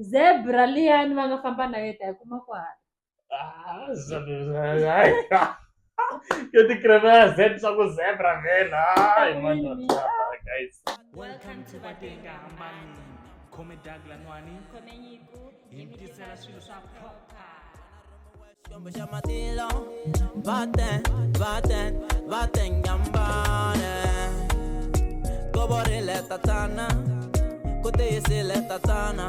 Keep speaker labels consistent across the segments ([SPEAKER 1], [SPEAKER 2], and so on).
[SPEAKER 1] Zebra liyani va nga famba na yo ta yi kuma kwala.
[SPEAKER 2] Yo ti kremela Z swa ku zebra vhela. Hayi
[SPEAKER 1] Yini
[SPEAKER 2] man,
[SPEAKER 1] mina?
[SPEAKER 2] guys.
[SPEAKER 3] Welcome to Batenga Ambani. Khome Doug Lanwani.
[SPEAKER 1] Khome Nyiku,
[SPEAKER 3] Hi mi tisela swilo swa proper.
[SPEAKER 4] Xombo xa matilo vaten gambane goborile tatana ku tiyisile tatana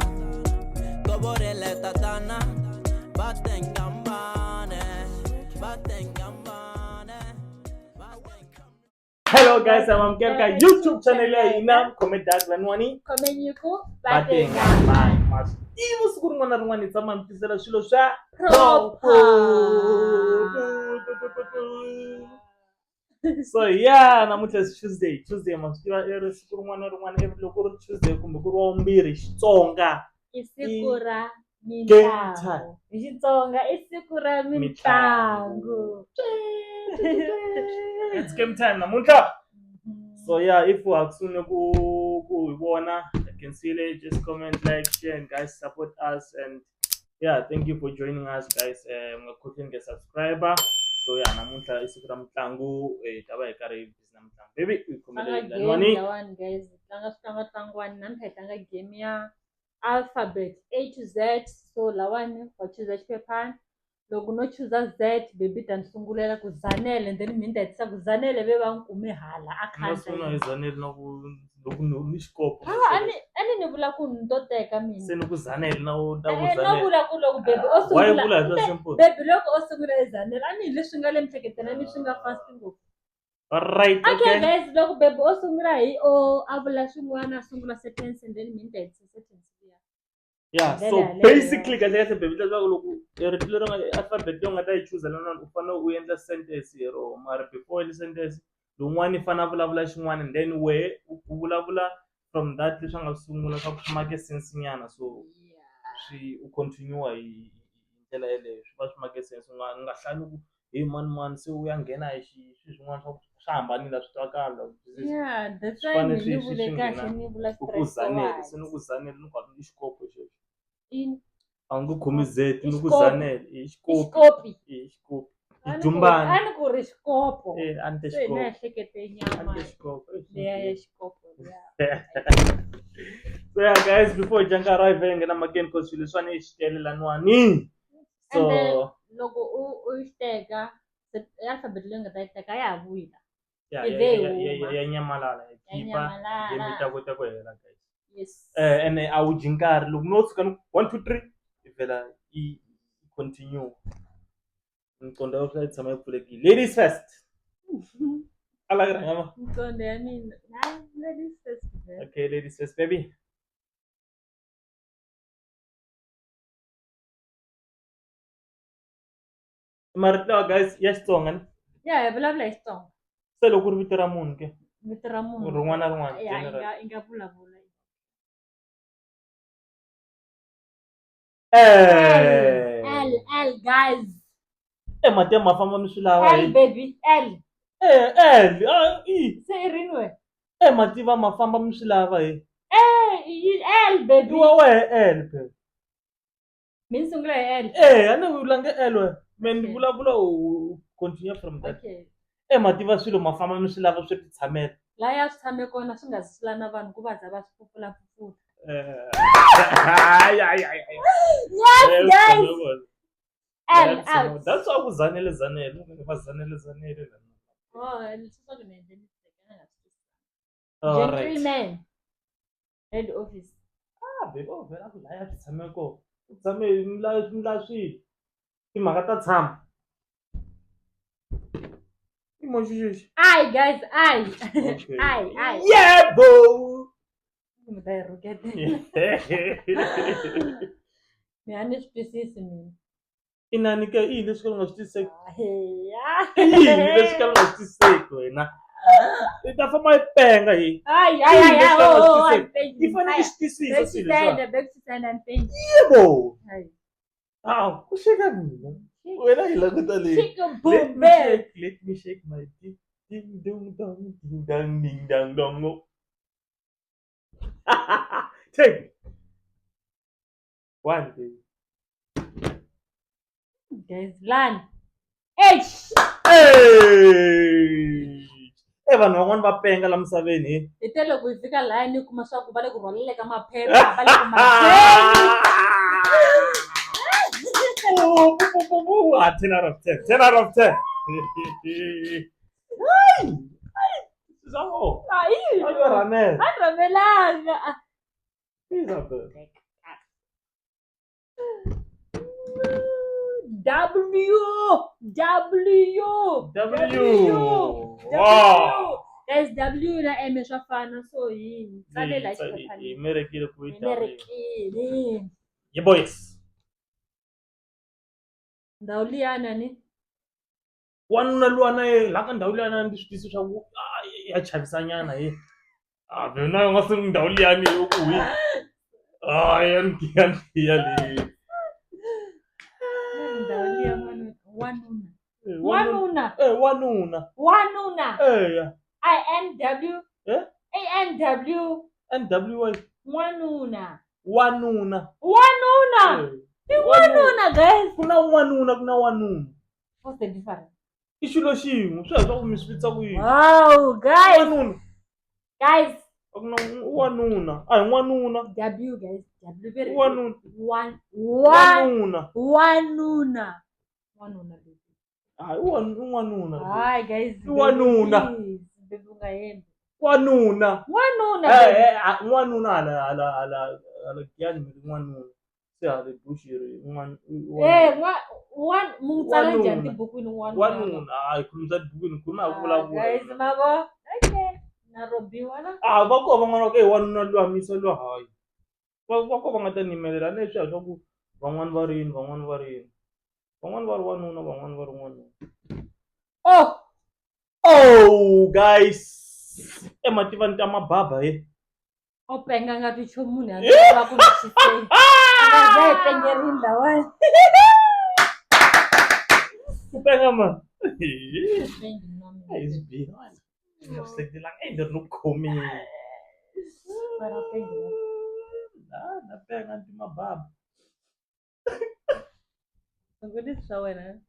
[SPEAKER 4] goborile tatana vaten gambane
[SPEAKER 2] Hello guys, I'm Amkelka YouTube channel ya ina Khome Doug Lanwani.
[SPEAKER 1] Khome Nyiku,
[SPEAKER 2] Batenga Ambani. Mas ivo siku rin'wana na rin'wana hi tshama mi tisela swilo swa So yeah, namuntlha is Tuesday ma swi tiva i ri siku rin'wana na rin'wana loko ri Tuesday kumbe ku ri Wavumbirhi Xitsonga
[SPEAKER 1] I siku ra
[SPEAKER 2] Game time.
[SPEAKER 1] mitlangu. Hi Xitsonga i siku ra mitlangu.
[SPEAKER 2] It's game time namuntlha. So yeah, if you have soon ku hi vona, I can see it. Just comment, like, share, and guys support us. And yeah, thank you for joining us, guys. Ngakhohlwe nge subscriber. So yeah, namuntlha i siku ra mitlangu. Ta va hi karhi busy na mitlangu. Baby, u khomele
[SPEAKER 1] Tlanga
[SPEAKER 2] Lanwani.
[SPEAKER 1] game lawani guys, tlanga switlangatlangiwani namuntlha hi tlanga game ya alphabet A to Z. So lawani wa chuza xiphephana, loko no chuza Z baby ta ni sungulela ku Zanele, and then mina ta hetisa ku Zanele ve va n'wi kume hala a
[SPEAKER 2] Naswona hi
[SPEAKER 1] khandla.
[SPEAKER 2] Zanele na ku loko ni xikopo.
[SPEAKER 1] A ni vula ku ni to teka mina.
[SPEAKER 2] Se ni ku Zanele na u ta ku
[SPEAKER 1] No
[SPEAKER 2] Zanele.
[SPEAKER 1] vula ku loko baby o
[SPEAKER 2] Why you
[SPEAKER 1] sungula
[SPEAKER 2] vula hi swa simple?
[SPEAKER 1] baby loko o sungula hi Zanele a ni hi leswi nga le miehleketweni swi nga fast ngopfu.
[SPEAKER 2] Alright,
[SPEAKER 1] Okay
[SPEAKER 2] okay.
[SPEAKER 1] guys, loko baby o sungula hi o a vula swin'wana a sungula sentence and then mina ta hetisa sentence liya.
[SPEAKER 2] Yeah, so
[SPEAKER 1] Ndlela yaleyo.
[SPEAKER 2] basically kahle baby leswaku loko rito leri nga alphabet leyi u nga ta yi choose lana u fanele u endla sentence ro mara before ile sentence lowun'wana i fanele a vulavula xin'wana and then wehe u vulavula from that leswi a nga sungula swa ku swi make sense nyana, so swi u continue hi ndlela yeleyo swi va swi make sense u nga hlali ku hey mani se u ya nghena hi swilo swin'wana swa swi hambanile swi twakala.
[SPEAKER 1] Yeah, that's
[SPEAKER 2] Swi
[SPEAKER 1] why
[SPEAKER 2] fanele
[SPEAKER 1] ni
[SPEAKER 2] swi
[SPEAKER 1] vule kahle
[SPEAKER 2] nghena
[SPEAKER 1] ni vula
[SPEAKER 2] ku Zanele
[SPEAKER 1] straight
[SPEAKER 2] se ni ku Zanele ni kwala i xikopo xexo.
[SPEAKER 1] in
[SPEAKER 2] A wu nge khomi Z ni ku
[SPEAKER 1] Xikopi.
[SPEAKER 2] Zanele i xikopi.
[SPEAKER 1] xikopi.
[SPEAKER 2] I xikopi.
[SPEAKER 1] A
[SPEAKER 2] I
[SPEAKER 1] ni
[SPEAKER 2] Jumbani.
[SPEAKER 1] ku ri xikopo.
[SPEAKER 2] A ni te
[SPEAKER 1] Se hi na
[SPEAKER 2] xikopo.
[SPEAKER 1] ehlekete
[SPEAKER 2] A ni
[SPEAKER 1] nyama
[SPEAKER 2] te xikopo.
[SPEAKER 1] liya ya xikopo liya.
[SPEAKER 2] So yeah guys, before hi dya nkarhi wa hi vhele hi nghena makeni cause swilo leswiwani i xi tele laniwani.
[SPEAKER 1] And then
[SPEAKER 2] So
[SPEAKER 1] loko u xi teka alphabet leyi u nga ta yi teka ya ha vuyi la.
[SPEAKER 2] yeah,
[SPEAKER 1] Yi vhe yi huma.
[SPEAKER 2] ya nyamalala hi
[SPEAKER 1] Ya
[SPEAKER 2] khipa
[SPEAKER 1] nyamalala.
[SPEAKER 2] game yi ta kota ku hela guys.
[SPEAKER 1] Yes.
[SPEAKER 2] Ene a wu dyi nkarhi loko no tshuka ni 1 2 3 i vhela i continue. Nqondo ya wena yi tshama yi pfulekile. Ladies first. Ala ku rhanga ma.
[SPEAKER 1] Nqondo ya mina. Hayi ladies first.
[SPEAKER 2] Okay, ladies first baby. Marito lawa guys ya Xitsonga ni.
[SPEAKER 1] Ya hi vulavula hi Xitsonga.
[SPEAKER 2] Se loko ku ri vito ra munhu ke.
[SPEAKER 1] Vito ra munhu.
[SPEAKER 2] Rin'wana na rin'wana,
[SPEAKER 1] Ya
[SPEAKER 2] general.
[SPEAKER 1] i nga vulavula. L guys.
[SPEAKER 2] Mati ma famba mi swi lava
[SPEAKER 1] L baby L.
[SPEAKER 2] L i.
[SPEAKER 1] Se i rini we?
[SPEAKER 2] Mati va ma famba mi swi lava hi.
[SPEAKER 1] L baby.
[SPEAKER 2] Wa wehe L pe.
[SPEAKER 1] Mina sungula hi L.
[SPEAKER 2] A ni vulangi L we. Me ni vulavula u continue from that.
[SPEAKER 1] Okay.
[SPEAKER 2] Mati va swilo ma famba mi swi lava swi ti tshamela.
[SPEAKER 1] La ya swi tshame kona swi nga zisila na vanhu ku va za va swi pfupfula. Yes guys. L out.
[SPEAKER 2] That's why ku Zanele. Va Zanele.
[SPEAKER 1] Oh, leswi ku ni endle mistake na nga swi.
[SPEAKER 2] All right.
[SPEAKER 1] Gentleman. Head office.
[SPEAKER 2] Baby o vhela ku laya swi tshame kona. U tshame mi la swilo. Timhaka ta tshama. I moxi xexi.
[SPEAKER 1] I guys, I.
[SPEAKER 2] Okay.
[SPEAKER 1] I.
[SPEAKER 2] Yeah bo.
[SPEAKER 1] Mi ta yi rhukete. Ni a ni swi twisisi mina.
[SPEAKER 2] Inani ke i leswi ka nga swi twiseki.
[SPEAKER 1] Heya.
[SPEAKER 2] I leswi ka nga swi twiseki wena. I ta famba yi penga hi.
[SPEAKER 1] Ay,
[SPEAKER 2] I fanele i swi twisisa swilo leswiwa.
[SPEAKER 1] Bekisana mpeni.
[SPEAKER 2] Yebo.
[SPEAKER 1] Hayi.
[SPEAKER 2] Ku xeka mina. Wena hi languta leyi.
[SPEAKER 1] Chicken boom bear.
[SPEAKER 2] Let me shake my dick. Ding dong dong ding dang ding dang dong. Take. One baby.
[SPEAKER 1] Guys, learn. H.
[SPEAKER 2] Hey! Vanhu van'wana va penga la misaveni.
[SPEAKER 1] Hi te loko hi fika laya ni kuma swa ku va le ku rhwalele ka maphepha, va le ku mabyeni.
[SPEAKER 2] 10 out of 10. 10 out of 10. Hey! Zamo.
[SPEAKER 1] Hayi.
[SPEAKER 2] Ayo Ramel.
[SPEAKER 1] A rhamelanga.
[SPEAKER 2] Isabel. Wow.
[SPEAKER 1] Guys, W na M swa fana so yini? Tsalela xiphephani.
[SPEAKER 2] Imerekile ku yi
[SPEAKER 1] Merekile.
[SPEAKER 2] Ye boys.
[SPEAKER 1] Ndhawu liyana ni.
[SPEAKER 2] Wanuna luwana la ka ndhawu liyana ndi swi tisi swa ku ya chavisanyana he. Vena nga se ndhawu liyani yo ku hi. Ya ngiya le.
[SPEAKER 1] Ndhawu liya wanuna. Wanuna.
[SPEAKER 2] Yeah.
[SPEAKER 1] INW.
[SPEAKER 2] Eh?
[SPEAKER 1] ANW.
[SPEAKER 2] NWA.
[SPEAKER 1] Wanuna.
[SPEAKER 2] Wanuna.
[SPEAKER 1] Ni wanuna, guys.
[SPEAKER 2] Kuna wanuna.
[SPEAKER 1] What's the difference?
[SPEAKER 2] I xilo xin'we swi ya swa ku mi swi vitsa ku yini.
[SPEAKER 1] Wow, guys.
[SPEAKER 2] Wanuna.
[SPEAKER 1] Guys.
[SPEAKER 2] Kuna wanuna. A hi n'wanuna.
[SPEAKER 1] W, guys. W very
[SPEAKER 2] Wanuna.
[SPEAKER 1] Wanuna.
[SPEAKER 2] Hayi wanuna.
[SPEAKER 1] Hi, guys.
[SPEAKER 2] Wanuna.
[SPEAKER 1] Bebunga yembe.
[SPEAKER 2] Wanuna.
[SPEAKER 1] Wanuna.
[SPEAKER 2] Ala kiyani mi n'wanuna. Se hala bushiri
[SPEAKER 1] Mungutsala njhani tibukwini
[SPEAKER 2] wanuna. Hayi khulumisa tibukwini khuluma hi ku vulavula.
[SPEAKER 1] Guys, mavo. Okay. Na robiwa na.
[SPEAKER 2] Va ko van'wana va ku wanuna luwa misa luwa hayi. Va ko va nga ta nimelela leswi swa ku van'wana va ri yini van'wana va ri wanuna van'wana va ri n'wanuna. Oh guys, emativani ta mababa he.
[SPEAKER 1] Openga nga ticho munhu ya ku xiseni. Anga zai pengerini lawani.
[SPEAKER 2] Upenga man.
[SPEAKER 1] Pengi nomi.
[SPEAKER 2] Is big. Reflect lang ender no komi.
[SPEAKER 1] Para pengi.
[SPEAKER 2] Na penga ti mababa.
[SPEAKER 1] Ngudi swa wena.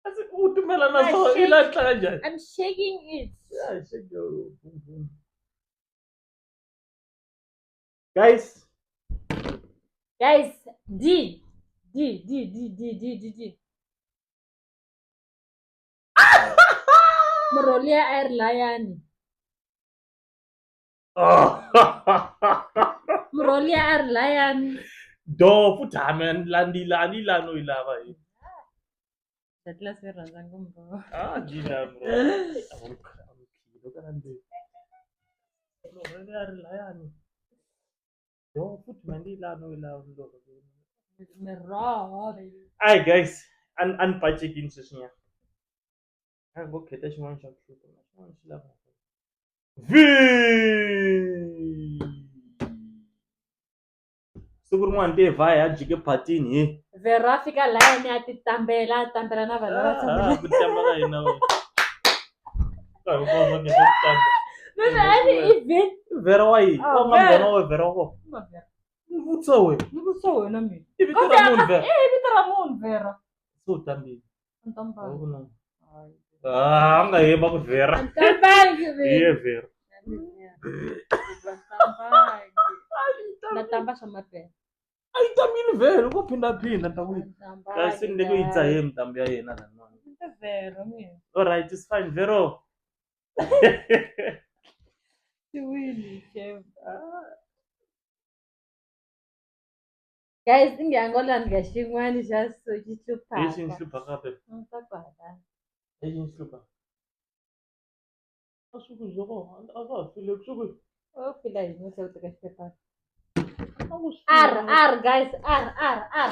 [SPEAKER 2] Asi utumela na so ila tlanja.
[SPEAKER 1] I'm shaking it.
[SPEAKER 2] Yeah, shake your boom boom. Guys,
[SPEAKER 1] D. Mrolia air layani. Mrolia air layani.
[SPEAKER 2] do futhi amen landila no ilava hi.
[SPEAKER 1] Datla se ranzanga mro.
[SPEAKER 2] Gina bro. Lo kana ndi. Lo rega layani. Do futhi landila no ilava ndo.
[SPEAKER 1] Mero.
[SPEAKER 2] Hi guys, an pachekin sesinya. Go kheta xin'wana xa ku hluta xin'wana xi lava. Siku rin'wana ti vaya jike phatini he.
[SPEAKER 1] Vera fika layani ati tambela na vanhu lava tshamaka.
[SPEAKER 2] Ku tamba ka hina we. Ka hi vona ke tamba.
[SPEAKER 1] Nona ani even.
[SPEAKER 2] Vera wa yi. Wa mangana wa Vera wa. Vutsa we.
[SPEAKER 1] Ngutso wena mina.
[SPEAKER 2] I vito ra munhu Vera.
[SPEAKER 1] Vito ra munhu Vera.
[SPEAKER 2] So tambi.
[SPEAKER 1] Ntamba.
[SPEAKER 2] Anga hemba ku Vera.
[SPEAKER 1] Ntambangi we.
[SPEAKER 2] Ye Vera.
[SPEAKER 1] Natamba swa mapela.
[SPEAKER 2] Ai tamini Vera ko phinda ta ku. Kasi ndeke yi tsa he mtambi ya yena la nona.
[SPEAKER 1] Vera mina.
[SPEAKER 2] All right, it's fine Vero.
[SPEAKER 1] Tiwini chef. Guys, ngiyangola ngashingwani xa so xitluphaka.
[SPEAKER 2] Lexi ni hlupha kape.
[SPEAKER 1] Ntakwata.
[SPEAKER 2] Lexi ni hlupha. A swi ku zoko a va file ku swi.
[SPEAKER 1] Oh, fila yini se uteka xiphephana.
[SPEAKER 2] A ku
[SPEAKER 1] R guys, R.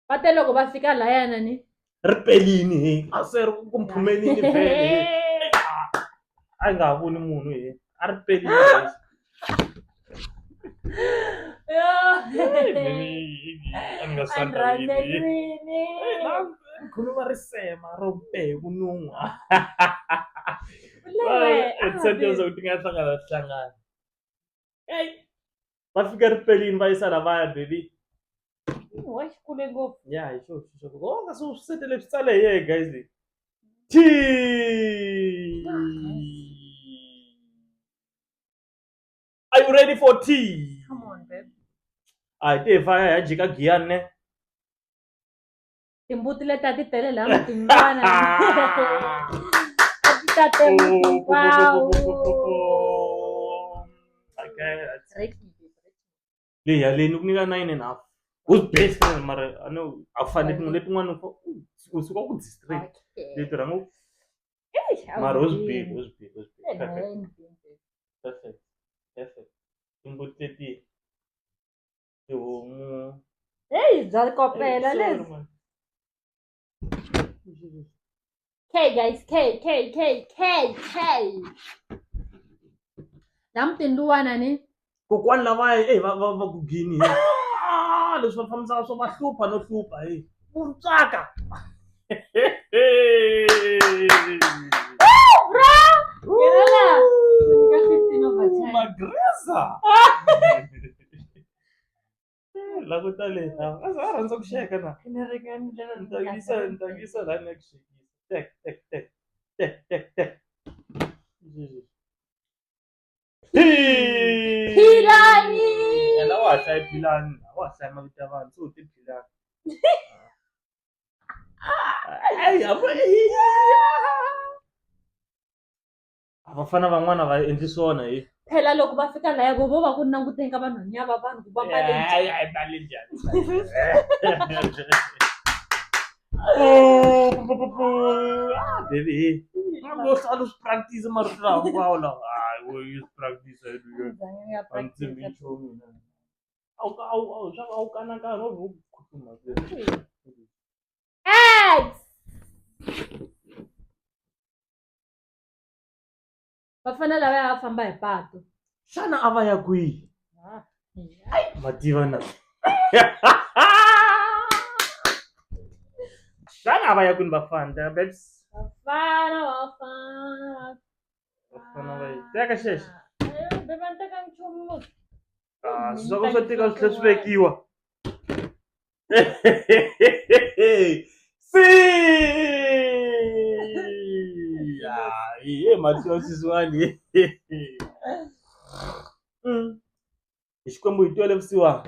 [SPEAKER 1] Pate loko va fika layana ni.
[SPEAKER 2] Ripelini he. A se ri ku mphumelini vele. Ai nga voni munhu he. A ripelini. Anga sandra yini. Khuluma risema ro mpe kununga. Incentives zokuthi ngahlangana. Hey. Bafika ripelini bayisa lavaya baby.
[SPEAKER 1] wa xikule ngopfu.
[SPEAKER 2] Yeah, sure. Oh, kaso setele switsale ye guys. T. Are you ready for tea?
[SPEAKER 1] Come on babe.
[SPEAKER 2] Te fire ya jika gianne.
[SPEAKER 1] Timbuti leti a ti tele laha mutini n'wana. A ti tate muti hinkwawo.
[SPEAKER 2] Okay,
[SPEAKER 1] Break me, babe.
[SPEAKER 2] leya leyi ni ku nyika 9.5. Who's best mara I know afane letin'wana usuka ku district.
[SPEAKER 1] Okay.
[SPEAKER 2] Leti rangu
[SPEAKER 1] Eish,
[SPEAKER 2] mara
[SPEAKER 1] awudini.
[SPEAKER 2] who's big. Perfect. Timbuti leti. Tihomu.
[SPEAKER 1] Hey, bya kopela lezi. K guys, K. La mutini luwana ni.
[SPEAKER 2] Kokwani lavaya va ku gini leswi va fambisaka swo va hlupha no hlupha muntsaka.
[SPEAKER 1] Bro! Yela. Unika 15 over 10.
[SPEAKER 2] Magreza. La ku tale a rhandza ku xeka na. Ntangisa la na ku xekisa. Tek.
[SPEAKER 1] Philani!
[SPEAKER 2] Yena wa hlaya Philani, wa hlaya mavito ya vanhu so ti Philani. Vafana van'wana va endli swona
[SPEAKER 1] Phela loko va fika laya vo va ku languteni ka vanhwanyana va vanhu ku va mbale
[SPEAKER 2] mbale njhani. Baby, lo hlalo swi practice marito lawa hinkwawo lawa. Hayi wo yi practice antsimbi nchumu mina. A wu kanakani wo ku khutluma.
[SPEAKER 1] X! Va fanele lava va famba hi patu.
[SPEAKER 2] Xana a va ya kwihi? Mativa na. Xana a va ya kwini vafana babes?
[SPEAKER 1] Vafana.
[SPEAKER 2] Vafana va yi. Teka xexo.
[SPEAKER 1] Bebe ni teka nchumu.
[SPEAKER 2] Swo swo tika swi tlhe swi vekiwa. Mativa sweswiwani. Hi Xikwembu hi twele vusiwana.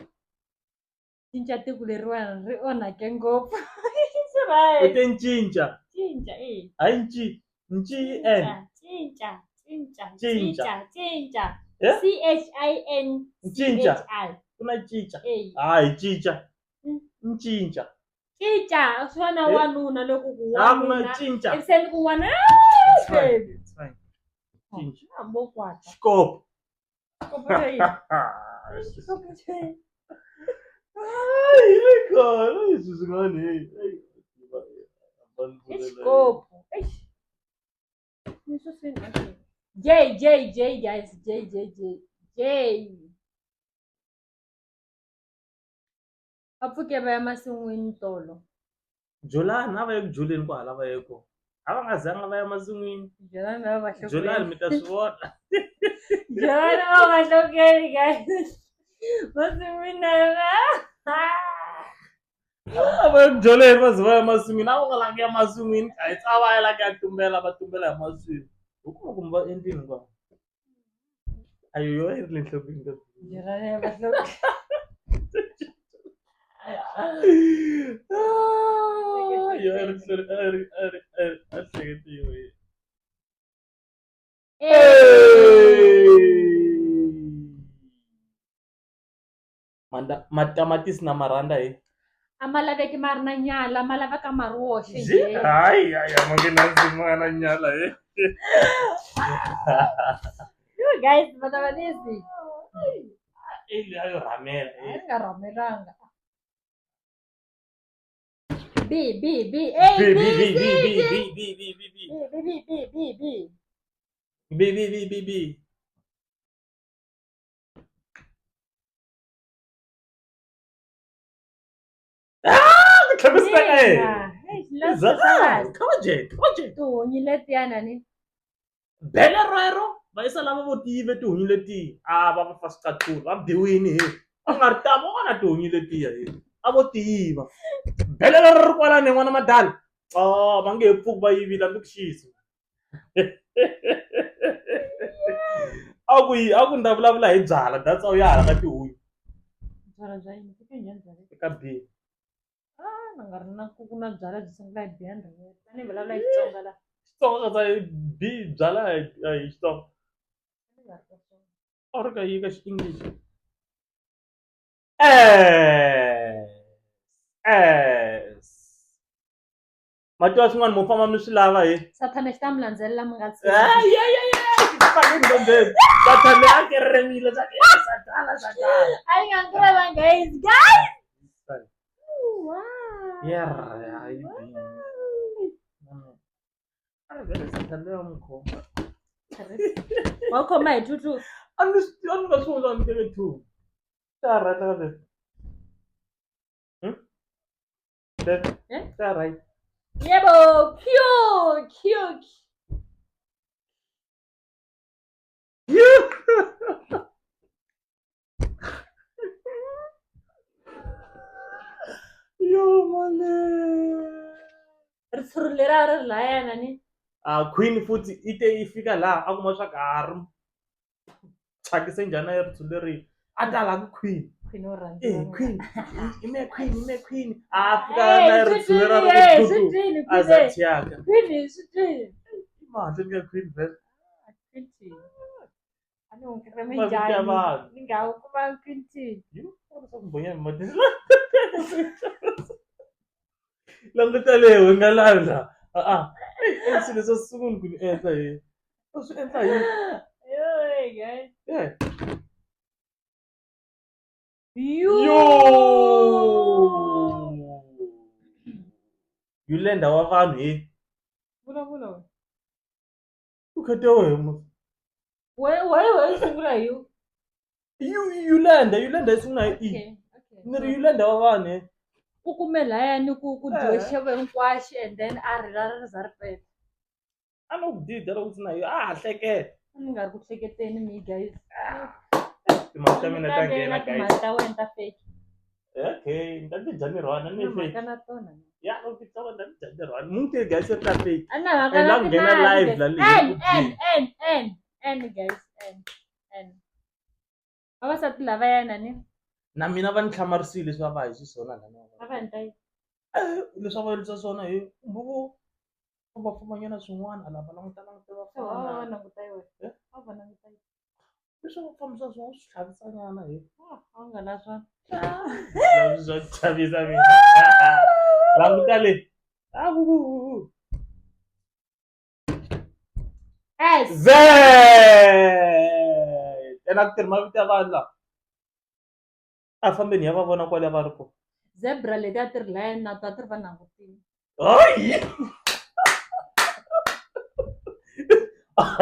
[SPEAKER 1] Cinca tiko leriwani ri onhake ngopfu.
[SPEAKER 2] U te ncinca.
[SPEAKER 1] Cinca
[SPEAKER 2] Hayi Cinca.
[SPEAKER 1] Cinca.
[SPEAKER 2] Eh?
[SPEAKER 1] CHIN.
[SPEAKER 2] Cinca. Ku na cinca. Hayi cinca. Ncinca.
[SPEAKER 1] Cinca swi vona wanuna loko ku
[SPEAKER 2] Ku
[SPEAKER 1] wanuna.
[SPEAKER 2] na cinca.
[SPEAKER 1] Ekuseni ku wanuna. Baby.
[SPEAKER 2] It's fine. Cinca.
[SPEAKER 1] Hambo kwata.
[SPEAKER 2] Xikopo. Ai, cara, isso ngani.
[SPEAKER 1] Xikopo. J guys, J. Va pfuke va ya masin'wini tolo.
[SPEAKER 2] Jolani a va ye ku joleni ku hala va ye kona. A va nga zanga va ya masin'wini.
[SPEAKER 1] Jolani va va
[SPEAKER 2] Jolani mi ta swi vona.
[SPEAKER 1] Jolani va va hlokeni guys. Masin'wini na yona.
[SPEAKER 2] A va ye ku joleni va ze va ya masin'wini. A va nga langi ya masin'wini. A va ya la ku ya tumbela va tumbela hi masin'wini. U kuma ku mi va endlini kwala. Ayo yi ri le nhlokweni ka
[SPEAKER 1] Jolani va hlokeni.
[SPEAKER 2] Matamatisi na marhanda
[SPEAKER 1] A ma laveki ma ri na nyala, ma laveka ma ri woxe.
[SPEAKER 2] hayi ma nge nandziki ma nga na nyala
[SPEAKER 1] Guys, matamatisi.
[SPEAKER 2] ayo ramela
[SPEAKER 1] A ri nga rhamelanga. B.
[SPEAKER 2] Come on, Jay.
[SPEAKER 1] Tuhonyi letiyana ni.
[SPEAKER 2] bele rero va yisa lava vo tive tihunyi letiya va va fa swicatulu va biwini he a nga ri ta vona tihunyi letiya he a vo tiva bele rero ri kwalani n'wana madala va nge he pfuki va yivile hambi ku xisa a ku ni ta vulavula hi byala that's how ya hala ka tihunyi
[SPEAKER 1] byala bya yini fike njhani byala
[SPEAKER 2] eka bihi
[SPEAKER 1] na nga ri na ku na byala byi sungula hi B and tani vulavula hi Xitsonga la
[SPEAKER 2] Xitsonga ka bihi byala hi Xitsonga a ri ka yi ka Xi-English mativa swin'wana mo famba mi swi lava he
[SPEAKER 1] Sathane xi ta mi landzelela mi nga
[SPEAKER 2] Sathane a keremile satana
[SPEAKER 1] a yi nga nkureva guys wow
[SPEAKER 2] yeah you been Sathane ya mkhoma
[SPEAKER 1] wa khoma hi tutu
[SPEAKER 2] a ni nga swi vona ni teke two ta right ka ta right
[SPEAKER 1] yebo cute
[SPEAKER 2] yo male
[SPEAKER 1] ri tshuri lera ri laya nani
[SPEAKER 2] queen futhi ite ifika la a kuma swa kaari tshakise njhani ya ritshuri leri a ta la ku queen
[SPEAKER 1] queen wo
[SPEAKER 2] queen ime queen a fika na ritshuri ra
[SPEAKER 1] switini
[SPEAKER 2] a za thyaka
[SPEAKER 1] queen switini
[SPEAKER 2] mahlweni ka queen vest
[SPEAKER 1] ani u kireme
[SPEAKER 2] Mavito ya
[SPEAKER 1] njhani
[SPEAKER 2] vanhu.
[SPEAKER 1] ni nga u kuma queen
[SPEAKER 2] languta leyi hi nga landza swilo swo sungula ku ni endla hi u swi endla hi
[SPEAKER 1] guys
[SPEAKER 2] yulenda wa vanhu he
[SPEAKER 1] vulavula
[SPEAKER 2] u khate wena
[SPEAKER 1] we sungula hi
[SPEAKER 2] yulenda yi sungula hi e ni ri yulenda wa vanhu he
[SPEAKER 1] ku kume layani ku dyiwe xevo hinkwaxi and then a rila ri za ri peta
[SPEAKER 2] a no ku dida loko swi na hi hleketa
[SPEAKER 1] ni nga ri ku hleketeni mi guys
[SPEAKER 2] timali ta mina ta nghena guys
[SPEAKER 1] timali ta wena ta fake
[SPEAKER 2] okay ni ta ti dya nirhwana ni fake
[SPEAKER 1] mhaka na tona
[SPEAKER 2] ya loko ti tava ta ti dya nirhwana munhu ti guys ri ta fake
[SPEAKER 1] a na mhaka
[SPEAKER 2] and
[SPEAKER 1] na
[SPEAKER 2] la nghena live la
[SPEAKER 1] n guys n vavasati lava yanani
[SPEAKER 2] na mina va ni hlamarisile leswi va va hi xiswona lana
[SPEAKER 1] lava ni ta yi
[SPEAKER 2] leswi va yirisa swona hi mbuvo va pfumanyana swin'wana lava languta va fana
[SPEAKER 1] languta yi wena va languta yi
[SPEAKER 2] leswi va fambisa swona swi tlhavisanyana hi
[SPEAKER 1] a nga na swona
[SPEAKER 2] swa chavisa mina languta le ze ena ku tirhi mavito ya vanhu lawa a fambeni ya va vona kwale va ri ko
[SPEAKER 1] zebra leti a ti ri layani na to a ti ri va langutini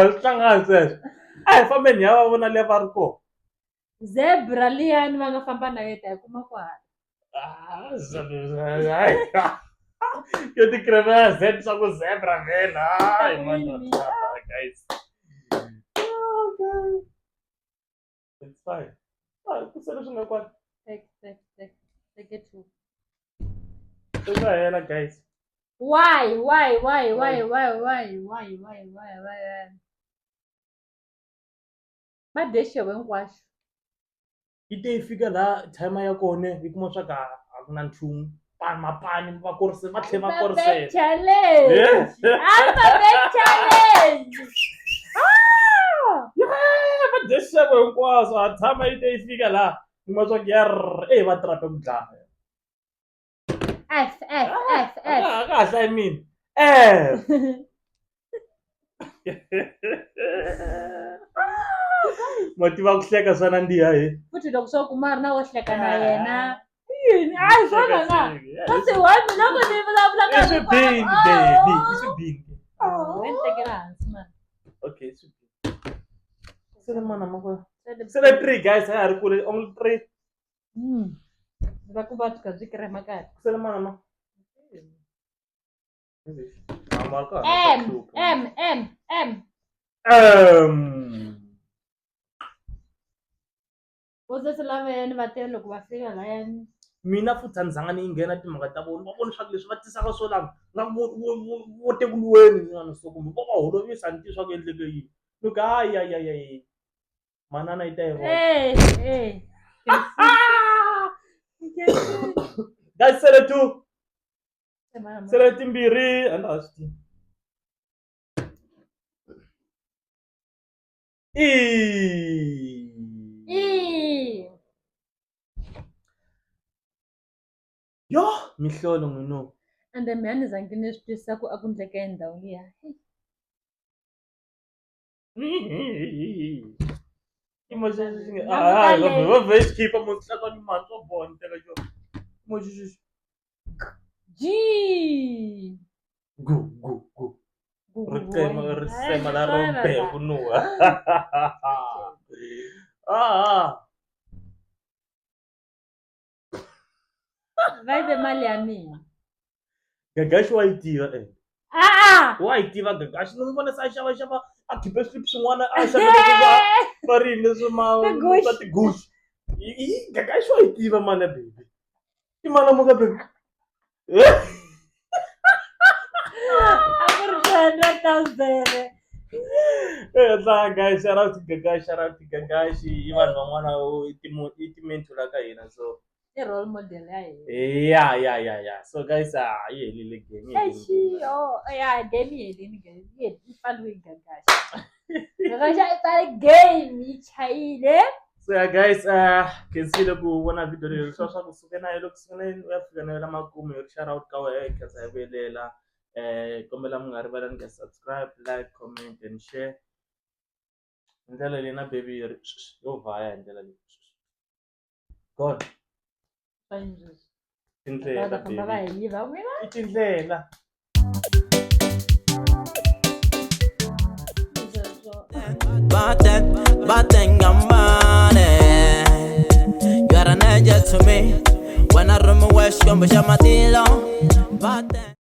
[SPEAKER 2] swi hlangana sweswo a hi fambeni ya va vona le va ri ko
[SPEAKER 1] zebra liyani va nga famba na yeta hi kuma ku hala
[SPEAKER 2] yo ti kremela z swa ku zebra vhena guys it's fine ku se leswi nga kwani
[SPEAKER 1] take it to
[SPEAKER 2] swi nga hela guys
[SPEAKER 1] why va dye xevo hinkwaxo
[SPEAKER 2] yi te yi fika laha time ya kona yi kuma swa ka a ku na nchumu mapani va kurise va tlhe va kurisela va dye xevo hinkwaswo a tshama yi te yi fika laha yi kuma swa ku va trape ku dlaya kahle I mean motiva ku hleka swa nandiha he
[SPEAKER 1] futhi loko swo kuma a ri na wo hleka na yena yini a hi swona na kasi wa mina ku ni vulavula
[SPEAKER 2] i swibini baby i swibini
[SPEAKER 1] wena tekela hansi mani
[SPEAKER 2] okay i swibini se le mana mako se le 3 guys ha ri kule only 3
[SPEAKER 1] va ku va byi kha byi kirema kahle
[SPEAKER 2] se le mana ma
[SPEAKER 1] M Voze se lava yani va tele loko va fika layani.
[SPEAKER 2] Mina futhi a ni zanga ni nghena timhaka ta vona va vona leswaku leswi va tisaka swo lava na vo tekuluweni n'wana so kumbe vo va holovisa a ni tivi swa ku endleke yini loko hayi manana yi ta yi vona guys sele timbirhi a ni ha swi tivi yo mihlolo n'wino
[SPEAKER 1] Ende mina ni zangi ni swi twisisa ku a ku endleka endhawu liya.
[SPEAKER 2] khipa mutlakani mani swo boha ni teka xo
[SPEAKER 1] Gee.
[SPEAKER 2] gu risema la rompe kunuha
[SPEAKER 1] Va yive mali ya mina.
[SPEAKER 2] Gagashi wa yi tiva wa yi tiva Gagashi ni n'wi vona se a xava a khipe swilipi swin'wana a xavela va rini leswi swa tigushi Gagashi wa yi tiva mali ya baby i mali muka baby
[SPEAKER 1] A ku ri 200,000.
[SPEAKER 2] Guys, shout out to Gagashi i vanhu van'wana i timentor la ka hina so
[SPEAKER 1] I role model ya hina.
[SPEAKER 2] yeah. So guys, yi helile game.
[SPEAKER 1] Yeah, game yi helini yi pfaliwe Gagashi. Gagashi a pfale game yi chayile.
[SPEAKER 2] So yeah guys, can see loko vona video leyi swa kusuka na loko sungula u ya fika na yona makumu hi shout out ka wena khaza yi velela kombela mi nga rivalani ka subscribe, like, comment and share. Ndlela leyi na baby yo vaya hi ndlela leyi. God. Tindlela baby. I tindlela.
[SPEAKER 4] Baten gambane. You are an angel to me. When I run my west, come to Shamatilo. Baten.